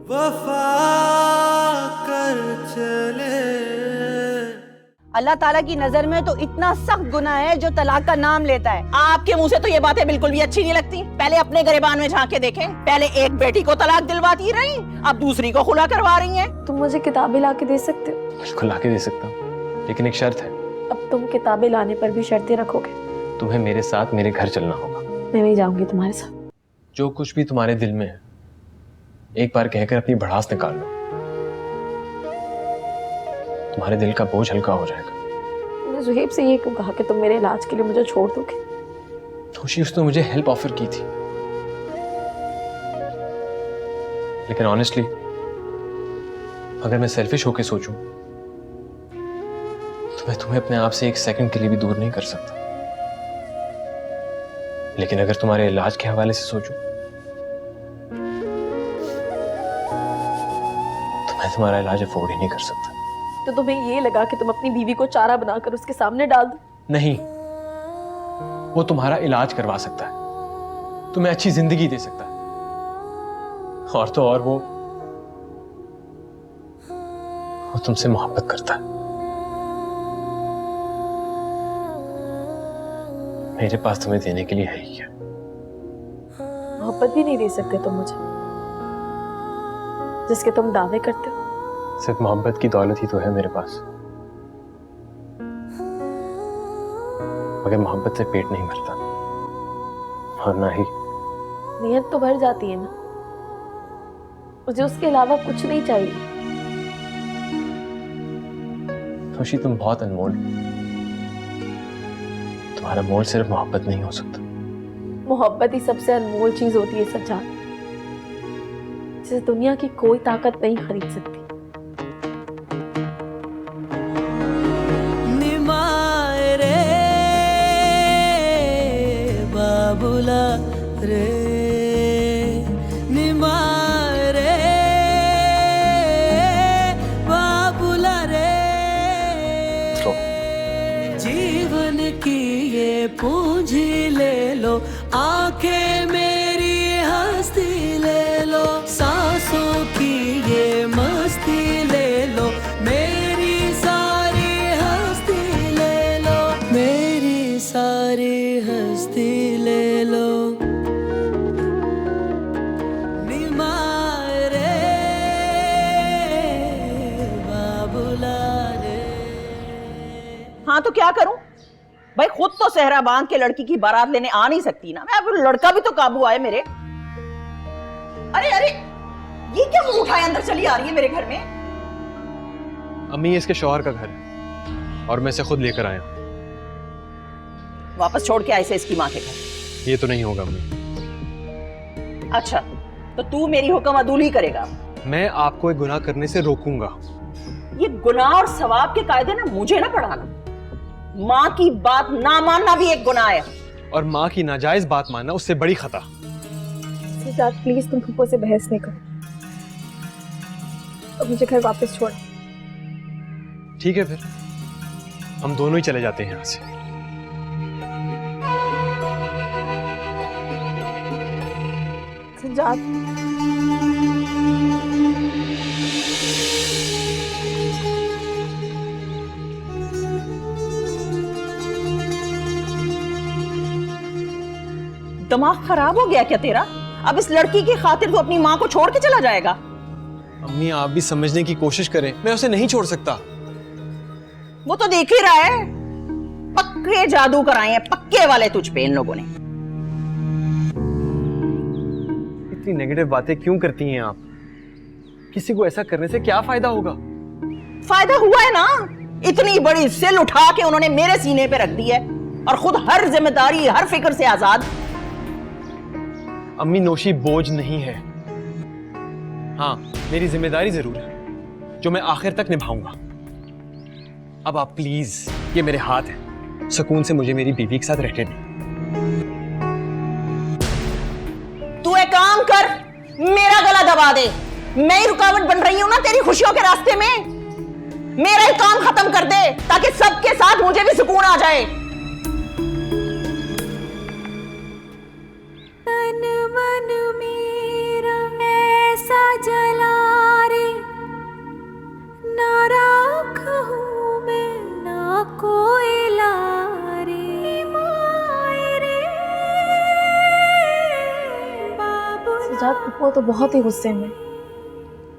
वफा कर चले। अल्लाह ताला की नजर में तो इतना सख्त गुनाह है जो तलाक का नाम लेता है। आपके मुंह से तो ये बातें बिल्कुल भी अच्छी नहीं लगती। पहले अपने गिरबान में झांक के देखें। पहले एक बेटी को तलाक दिलवाती रही, अब दूसरी को खुला करवा रही हैं। तुम मुझे किताबें ला के दे सकते हो? बिल्कुल ला के दे सकता हूँ, लेकिन एक शर्त है। अब तुम किताबें लाने पर भी शर्तें रखोगे? तुम्हें मेरे साथ मेरे घर चलना होगा। मैं नहीं जाऊंगी तुम्हारे साथ। जो कुछ भी तुम्हारे दिल में है एक बार कहकर अपनी भड़ास निकाल लो, तुम्हारे दिल का बोझ हल्का हो जाएगा। तुमने जुहेब से ये क्यों कहा कि तुम मेरे इलाज के लिए मुझे छोड़ दोगे? खुशी उसने मुझे हेल्प ऑफर की थी, लेकिन ऑनेस्टली अगर मैं सेल्फिश होके सोचूं तो मैं तुम्हें अपने आप से एक सेकंड के लिए भी दूर नहीं कर सकता। लेकिन अगर तुम्हारे इलाज के हवाले से सोचूं तो मैं तुम्हारा इलाज अफोर्ड ही नहीं कर सकता। तो तुम्हें ये लगा कि तुम अपनी बीवी को चारा बनाकर उसके सामने डाल दो? नहीं, वो तुम्हारा इलाज करवा सकता है, तुम्हें अच्छी जिंदगी दे सकता है, और तो और वो तुमसे मोहब्बत करता है। मेरे पास तुम्हें देने के लिए है ही क्या? मोहब्बत भी नहीं दे सकते तुम मुझे, जिसके तुम दावे करते हो। सिर्फ मोहब्बत की दौलत ही तो है मेरे पास, मगर मोहब्बत से पेट नहीं भरता, और ना ही नीयत तो भर जाती है ना। मुझे उसके अलावा कुछ नहीं चाहिए। खुशी तुम बहुत अनमोल हो, तुम्हारा मोल सिर्फ मोहब्बत नहीं हो सकता। मोहब्बत ही सबसे अनमोल चीज होती है सज्जाद, जिसे दुनिया की कोई ताकत नहीं खरीद सकती। निमाए रे बाबुला रे, निमाए रे बाबुला रे। जीवन की ये पूंजी ले लो, आंखें मेरी हस्ती ले लो, सांसों की ये मस्ती ले लो, मेरी सारी हस्ती ले लो, मेरी सारी हस्ती ले लो। निमाए रे बाबुला रे। हाँ तो क्या करूं भाई, खुद तो सहरा बांध के लड़की की बारात लेने आ नहीं सकती ना मैं, अब लड़का भी तो काबू आए मेरे। अरे अरे ये क्या मुंह उठाए अंदर चली आ रही है मेरे घर में? अम्मी, ये इसके शौहर का घर है और मैं इसे खुद लेकर आया हूं। वापस छोड़ के आए से इसकी माँ के घर? ये तो नहीं होगा अम्मी। अच्छा तो तू मेरी हुक्म अदूली करेगा? मैं आपको एक गुनाह करने से रोकूंगा। ये गुनाह और सवाब के कायदे ना मुझे ना पढ़ाना। माँ की बात ना मानना भी एक गुनाह है, और माँ की नाजायज बात मानना उससे बड़ी खता। सज्जाद प्लीज तुम फूफो से बहस नहीं करो, अब मुझे घर वापस छोड़। ठीक है, फिर हम दोनों ही चले जाते हैं यहाँ से। सज्जाद दिमाग खराब हो गया क्या तेरा? अब इस लड़की की खातिर तू अपनी माँ को छोड़ के चला जाएगा? अम्मी, आप भी समझने की कोशिश करें, मैं उसे नहीं छोड़ सकता। वो तो देख ही रहा है, पक्के जादू कराए हैं, पक्के वाले तुझ पे इन लोगों ने। इतनी नेगेटिव बातें क्यों करती हैं आप? किसी को ऐसा करने से क्या फायदा होगा? फायदा हुआ है ना, इतनी बड़ी सिल उठा के उन्होंने मेरे सीने पे रख दी है, और खुद हर जिम्मेदारी हर फिक्र से आजाद। अम्मी, नौशी बोझ नहीं है। हाँ, मेरी जिम्मेदारी जरूर है जो मैं आखिर तक निभाऊंगा। अब आप प्लीज, ये मेरे हाथ हैं, सुकून से मुझे मेरी बीवी के साथ रहने दें। तू एक काम कर, मेरा गला दबा दे। मैं ही रुकावट बन रही हूं ना तेरी खुशियों के रास्ते में। मेरा ही काम खत्म कर दे ताकि सबके साथ मुझे भी सुकून आ जाए। तन मन मेरा ऐसा जला वो तो बहुत ही गुस्से में।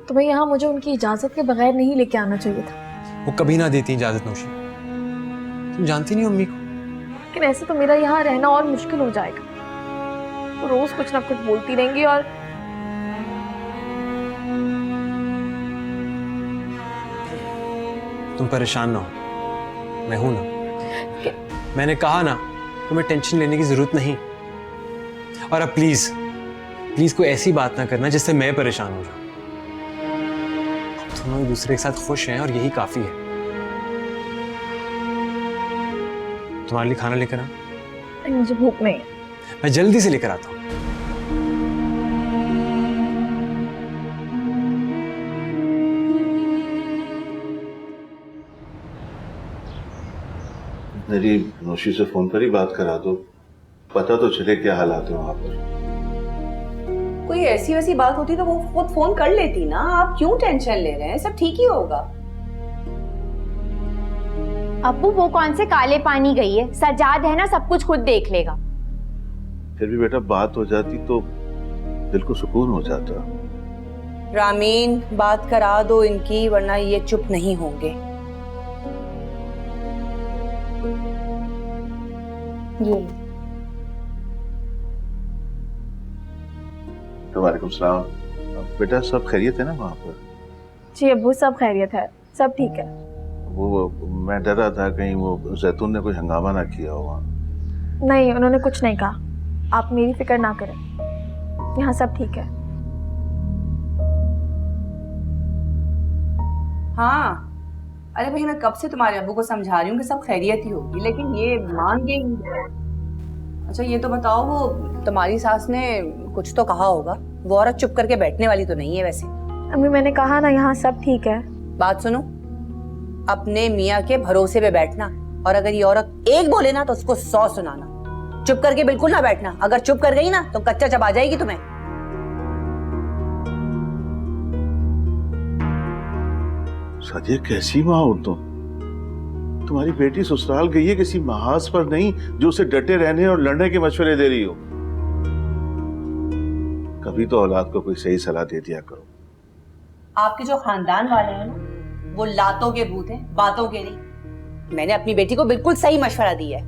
तुम्हें यहाँ मुझे उनकी इजाजत के बगैर नहीं लेके आना चाहिए था। वो कभी ना देती इजाजत नौशी। तुम जानती नहीं हो अम्मी को। लेकिन ऐसे तो मेरा यहाँ रहना और मुश्किल हो जाएगा। वो रोज कुछ ना कुछ बोलती रहेंगी और तुम परेशान ना हो, मैं हूं ना। मैंने कहा ना, तुम्हें टेंशन लेने की जरूरत नहीं। और अब प्लीज प्लीज कोई ऐसी बात ना करना जिससे मैं परेशान हो जाऊं। तुम एक दूसरे के साथ खुश हैं और यही काफी है। तुम्हारे लिए खाना लेकर आ। मुझे भूख नहीं। मैं जल्दी से लेकर आता हूं। मेरी नौशी से फोन पर ही बात करा दो, पता तो चले क्या हालात है वहां पर। कोई ऐसी वैसी बात होती तो वो खुद फोन कर लेती ना। आप क्यों टेंशन ले रहे हैं? सब ठीक ही होगा। अब्बू वो कौन से काले पानी गई है? सजाद है ना, सब कुछ खुद देख लेगा। फिर भी बेटा बात हो जाती तो दिल को सुकून हो जाता। रामीन, बात करा दो इनकी, वरना ये चुप नहीं होंगे। वालेकुम सलाम। बेटा सब खैरियत है ना वहाँ पर? जी अब्बू, सब खैरियत है, सब ठीक है। वो मैं डर रहा था कहीं वो जैतून ने कोई हंगामा ना किया हो वहाँ। नहीं, उन्होंने कुछ नहीं कहा। आप मेरी फिक्र ना करें, यहाँ सब ठीक है। हाँ, अरे भाई मैं कब से तुम्हारे अब्बू को समझा रही हूँ कि सब खैरियत ही होगी, लेकिन ये मान गए। अच्छा ये तो बताओ, वो तुम्हारी सास ने कुछ तो कहा होगा। वो औरत चुप करके बैठने वाली तो नहीं है वैसे। अम्मी मैंने कहा ना, यहाँ सब ठीक है। बात सुनो, अपने मियाँ के भरोसे पे बैठना, और अगर ये औरत एक बोले ना तो उसको 100 सुनाना। चुप करके बिल्कुल ना बैठना। अगर चुप कर गई ना तो कच्चा चबा जाएगी तुम्हें। सादिया कैसी माँ हो तुम? तुम्हारी बेटी ससुराल गई है किसी महाज पर नहीं जो उसे डटे रहने और लड़ने के मशवरे दे रही हो। कभी तो औलाद को कोई सही सलाह दे दिया करो। आपके जो खानदान वाले हैं ना, वो लातों के भूत हैं, बातों के नहीं। मैंने अपनी बेटी को बिल्कुल सही मशवरा दिया है।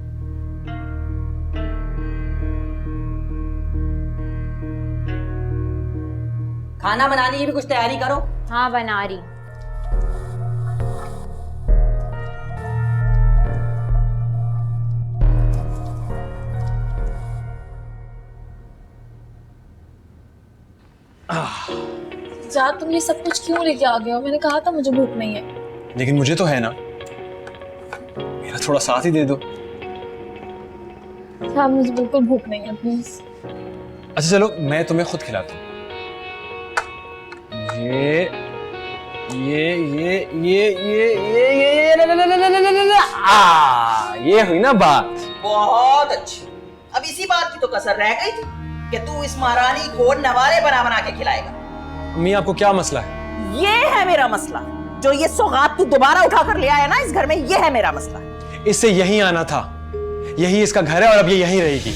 खाना बनाने की भी कुछ तैयारी करो। हाँ बना रही। जा, तुम ये सब कुछ क्यों लेके आ गए हो? मैंने कहा था मुझे भूख नहीं है। लेकिन मुझे तो है ना, मेरा थोड़ा साथ ही दे दो। हाँ, मुझे बिल्कुल भूख नहीं है, प्लीज। अच्छा चलो, मैं तुम्हें खुद खिलाता हूँ। ये हुई ना बात। बहुत अच्छी। अब इसी बात की तो कसर रह गई थी कि तू इस महारानी को नवारे बना बना के खिलाएगा। अम्मी आपको क्या मसला है? ये है मेरा मसला। जो ये सौगात तू दोबारा उठा कर ले आया ना इस घर में, ये है मेरा मसला। इससे यहीं आना था, यही इसका घर है और अब ये यहीं रहेगी।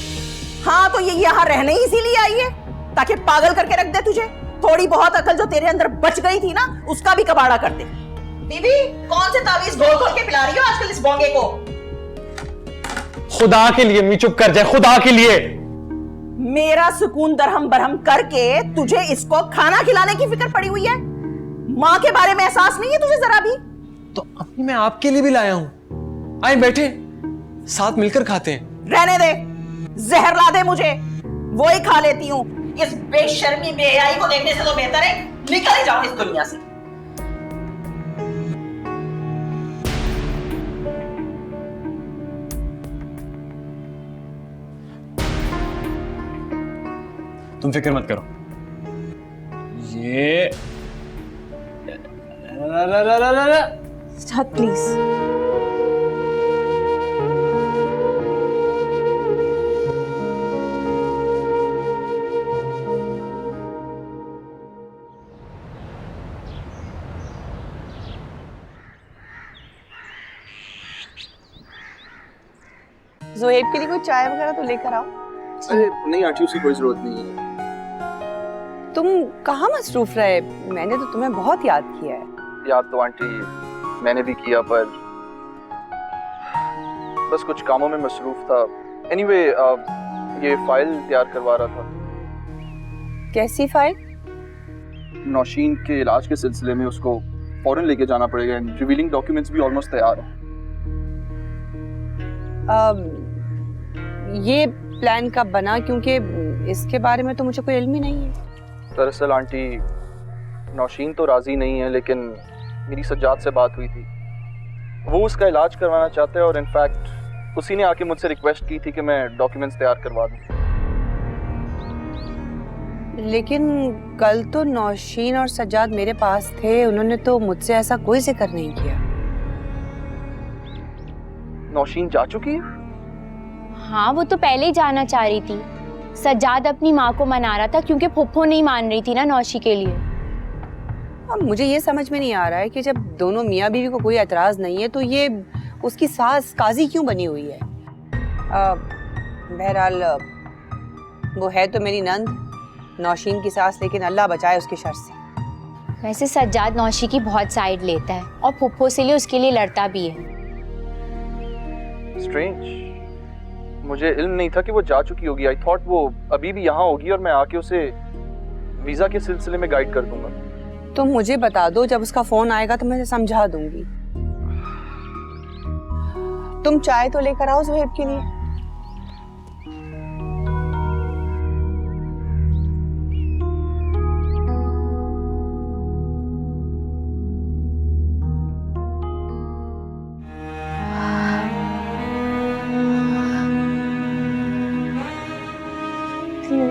हाँ तो ये यहाँ रहने ही इसीलिए आई है ताकि पागल करके रख दे तुझे। थोड़ी बहुत अकल जो तेरे अंदर बच गई थी ना, उसका भी कबाड़ा कर दे। बीबी, कौन से तावीज घोल घोल के पिला रही हो आजकल इस बोंगे को? खुदा के लिए अम्मी चुप कर जाए, खुदा के लिए। मेरा सुकून दरहम बरहम करके तुझे इसको खाना खिलाने की फिक्र पड़ी हुई है। माँ के बारे में एहसास नहीं है तुझे जरा भी? तो अम्मी मैं आपके लिए भी लाया हूं, आए बैठे साथ मिलकर खाते हैं। रहने दे, जहर ला दे मुझे, वो ही खा लेती हूँ। इस बेशर्मी बेहयाई को देखने से तो बेहतर है निकल ही जाओ इस दुनिया से। तुम फिक्र मत करो। ये प्लीज। ज़ोहेब के लिए कोई चाय वगैरह तो लेकर आओ। अरे नहीं आंटी, उसकी कोई जरूरत नहीं है। तुम कहाँ मसरूफ रहे? मैंने तो तुम्हें बहुत याद किया है। याद तो आंटी मैंने भी किया, पर बस कुछ कामों में मसरूफ था। एनीवे, ये फाइल तैयार करवा रहा था। कैसी फाइल? नौशीन के इलाज के सिलसिले में उसको फौरन लेके जाना पड़ेगा। रिवीलिंग डॉक्यूमेंट्स भी ऑलमोस्ट तैयार हैं। ये प्लान कब बना? क्योंकि इसके बारे में तो मुझे कोई इल्म ही नहीं है। दरअसल आंटी, नौशीन तो राजी नहीं है, लेकिन मेरी सज्जाद से बात हुई थी। वो उसका इलाज करवाना चाहते हैं और इनफैक्ट उसी ने आके मुझसे रिक्वेस्ट की थी कि मैं डॉक्यूमेंट्स तैयार करवा दूं। लेकिन कल तो नौशीन और सज्जाद मेरे पास थे, उन्होंने तो मुझसे ऐसा कोई जिक्र नहीं किया। नौशीन जा चुकी है? हाँ, वो तो पहले ही जाना चाह रही थी। सज्जाद अपनी माँ को मना रहा था क्योंकि फुफ्फो नहीं मान रही थी ना नौशी के लिए। अब मुझे ये समझ में नहीं आ रहा है कि जब दोनों मियाँ बीवी को कोई एतराज नहीं है तो ये उसकी सास काजी क्यों बनी हुई है? बहरहाल वो है तो मेरी नंद, नौशीन की सास, लेकिन अल्लाह बचाए उसकी शर से। वैसे सज्जाद नौशी की बहुत साइड लेता है और फुफ्फो से लिए उसके लिए लड़ता भी है। स्ट्रेंज, मुझे इल्म नहीं था कि वो जा चुकी होगी। आई थॉट वो अभी भी यहाँ होगी और मैं आके उसे वीजा के सिलसिले में गाइड कर दूंगा। तुम मुझे बता दो, जब उसका फोन आएगा तो मैं उसे समझा दूंगी। तुम चाय तो लेकर आओ ज़ुहैब के लिए।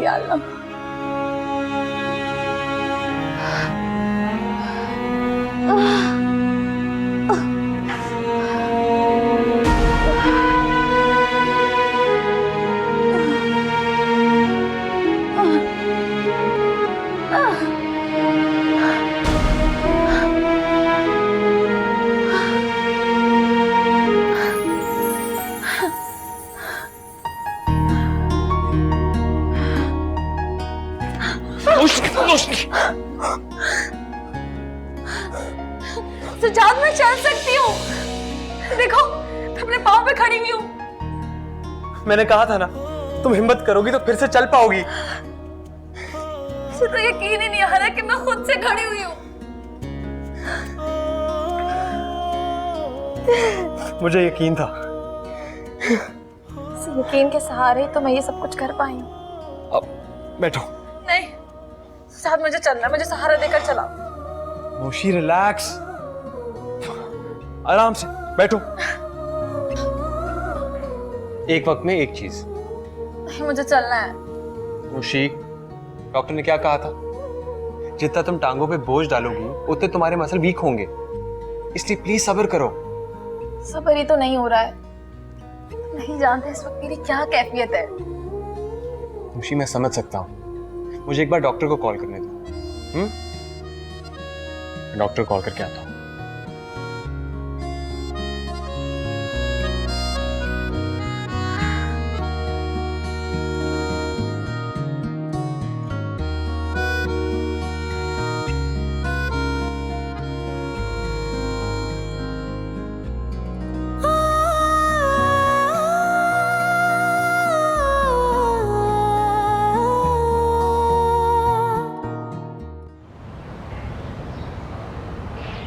या अल्लाह, सज्जाद, मैं चल सकती हूँ। देखो, मैं अपने पाँव पे खड़ी हुई हूँ। मैंने कहा था ना, तुम हिम्मत करोगी तो फिर से चल पाओगी। मुझे तो यकीन ही नहीं आ रहा कि मैं खुद से खड़ी हुई हूँ। मुझे यकीन था। इस यकीन के सहारे तो मैं ये सब कुछ कर पाई हूँ। अब बैठो। नहीं, साथ मुझे चलना, मुझे सहारा देकर चला। नौशी, रिलैक्स, आराम से बैठो। एक वक्त में एक चीज। नहीं, मुझे चलना है। नौशी, डॉक्टर ने क्या कहा था? जितना तुम टांगों पे बोझ डालोगी उतने तुम्हारे मसल वीक होंगे, इसलिए प्लीज सब्र करो। सब्र ही तो नहीं हो रहा है। नहीं जानते इस वक्त मेरी क्या कैफियत है। नौशी, मैं समझ सकता हूँ, मुझे एक बार डॉक्टर को कॉल करने दो। डॉक्टर कॉल करके आता हूँ।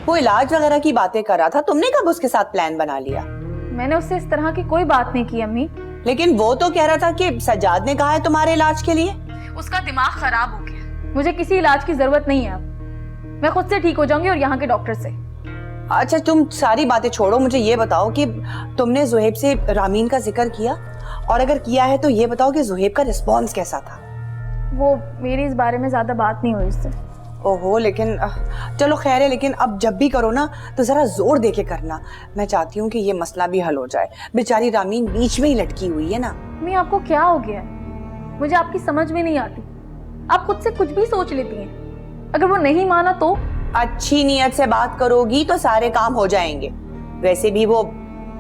वो इलाज वगैरह की बातें कर रहा था, तुमने कब उसके साथ प्लान बना लिया? मैंने उससे इस तरह की कोई बात नहीं की अम्मी। लेकिन वो तो कह रहा था कि सज्जाद ने कहा है तुम्हारे इलाज के लिए। उसका दिमाग खराब हो गया। मुझे किसी इलाज की जरूरत नहीं है अब। मैं खुद से ठीक हो जाऊंगी और यहाँ के डॉक्टर से। अच्छा, तुम सारी बातें छोड़ो, मुझे ये बताओ कि तुमने ज़ुहैब से रामीन का जिक्र किया, और अगर किया है तो ये बताओ कि ज़ुहैब का रिस्पॉन्स कैसा था? वो मेरी इस बारे में ज्यादा बात नहीं हुई उससे। ओहो, लेकिन चलो खैर है, लेकिन अब जब भी करो ना तो जरा जोर दे के करना। मैं चाहती हूँ कि ये मसला भी हल हो जाए। बेचारी रामीन बीच में ही लटकी हुई है ना। मैं आपको क्या हो गया है? मुझे आपकी समझ में नहीं आती। आप खुद से कुछ भी सोच लेती हैं। अगर वो नहीं माना तो? अच्छी नीयत से बात करोगी तो सारे काम हो जाएंगे। वैसे भी वो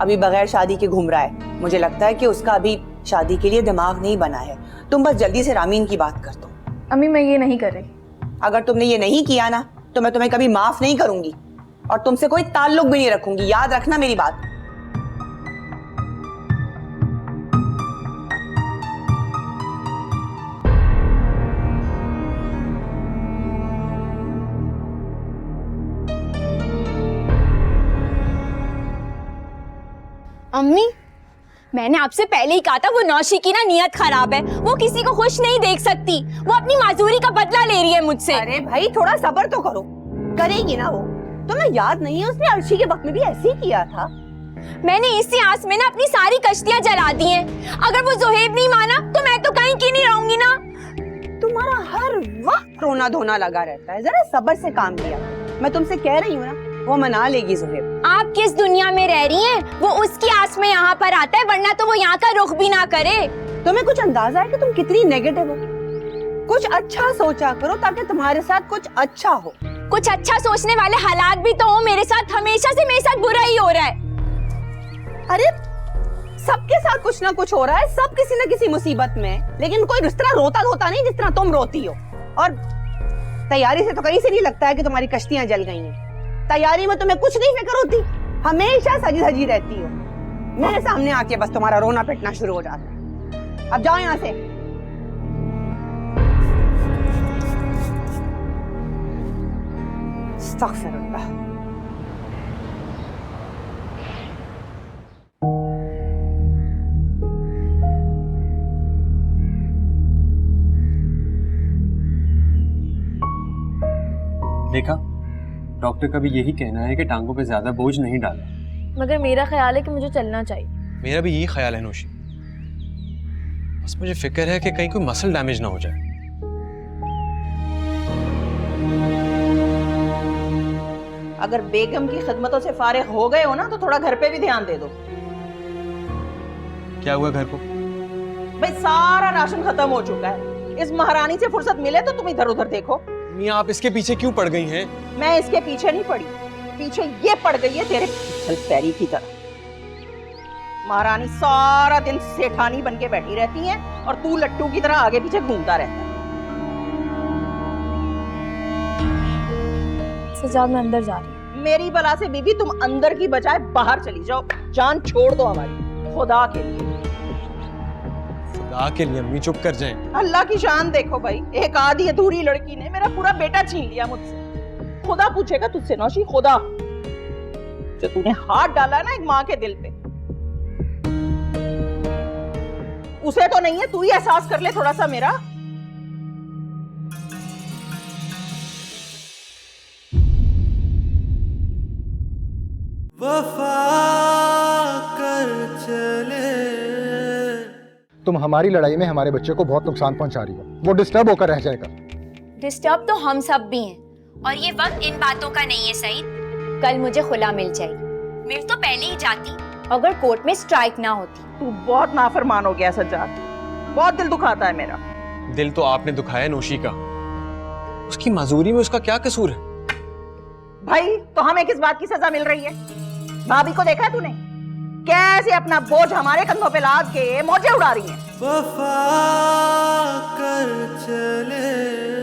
अभी बगैर शादी के घूम रहा है। मुझे लगता है कि उसका अभी शादी के लिए दिमाग नहीं बना है। तुम बस जल्दी से रामीन की बात कर दो। अम्मी, मैं ये नहीं कर रही। अगर तुमने ये नहीं किया ना तो मैं तुम्हें कभी माफ नहीं करूंगी और तुमसे कोई ताल्लुक भी नहीं रखूंगी, याद रखना मेरी बात। अम्मी, मैंने आपसे पहले ही कहा था वो नौशी की ना नियत खराब है, वो किसी को खुश नहीं देख सकती, वो अपनी माजूरी का बदला ले रही है मुझसे। अरे भाई थोड़ा सब्र तो करो, करेगी ना वो। तुम्हें याद नहीं है उसने अर्शी के वक्त में भी ऐसे ही किया था? मैंने इसी आस में ना अपनी सारी कश्तियां जला दी हैं। अगर वो जोहेब नहीं माना तो मैं तो कहीं की नहीं रहूंगी ना। तुम्हारा हर वक्त रोना धोना लगा रहता है, जरा सब्र से काम लिया। मैं तुमसे कह रही हूँ ना, वो मना लेगी जोहेब। आप किस दुनिया में रह रही हैं? वो उसकी आस में यहाँ पर आता है, वरना तो वो यहाँ का रुख भी ना करे। तुम्हें कुछ अंदाजा है कि तुम कितनी नेगेटिव हो? कुछ अच्छा सोचा करो ताकि तुम्हारे साथ कुछ अच्छा हो। कुछ अच्छा सोचने वाले हालात भी तो हो मेरे साथ, हमेशा से मेरे साथ बुरा ही हो रहा है। अरे सबके साथ कुछ ना कुछ हो रहा है, सब किसी न किसी मुसीबत में, लेकिन कोई इस तरह रोता धोता नहीं जिस तरह तुम रोती हो। और तैयारी से तो कहीं से नहीं लगता है कि तुम्हारी कश्तियां जल गई हैं। तैयारी में तुम्हें कुछ नहीं फिक्र होती, हमेशा सजी धजी रहती हो। मेरे सामने आके बस तुम्हारा रोना पिटना शुरू हो जाता है। अब जाओ यहाँ से। अस्तगफिरुल्लाह। देखा, डॉक्टर का भी यही कहना है कि टांगों पे ज्यादा बोझ नहीं डालना। मगर मेरा ख्याल है कि मुझे चलना चाहिए। मेरा भी यही ख्याल है नौशी, बस मुझे फिक्र है कि कहीं कोई मसल डैमेज ना हो जाए। अगर बेगम की खिदमतों से फारिग हो गए हो ना तो थोड़ा घर पे भी ध्यान दे दो। क्या हुआ घर को? भाई सारा राशन खत्म हो चुका है, इस महारानी से फुर्सत मिले तो तुम इधर उधर देखो। मियां आप इसके पीछे क्यों पड़ गई हैं? मैं इसके पीछे नहीं पड़ी, पीछे ये पड़ गई है तेरे पैरी की तरह। महारानी सारा दिन सेठानी बन के बैठी रहती है और तू लट्टू की तरह आगे पीछे घूमता रहता है। सजाद, मैं अंदर जा रही हूँ। मेरी बला से बीबी तुम अंदर की बजाय बाहर चली जाओ, जान छोड़ दो हमारी, खुदा के लिए। खुदा के लिए अम्मी चुप कर जाएं। अल्लाह की शान देखो भाई, एक आधी अधूरी लड़की ने मेरा पूरा बेटा छीन लिया मुझसे। खुदा पूछेगा तुझसे नौशी, खुदा जो तूने हाथ डाला ना एक माँ के दिल पे, उसे तो नहीं है, तू ही एहसास कर ले थोड़ा सा मेरा। वफा कर चले। तुम हमारी लड़ाई में हमारे बच्चे को बहुत नुकसान पहुंचा रही हो, वो डिस्टर्ब होकर रह जाएगा। डिस्टर्ब तो हम सब भी हैं, और ये वक्त इन बातों का नहीं है सईद। कल मुझे खुला मिल जाएगी, मिल तो पहले ही जाती अगर कोर्ट में स्ट्राइक ना होती। तू बहुत नाफरमान हो गया सज्जाद, बहुत दिल दुखाता है मेरा। दिल तो आपने दुखाया नौशी का, उसकी माजूरी में उसका क्या कसूर है? भाई तो हमें किस बात की सजा मिल रही है? भाभी को देखा तूने कैसे अपना बोझ हमारे कंधों पे लाद के मौजें उड़ा रही है। वफा कर चले।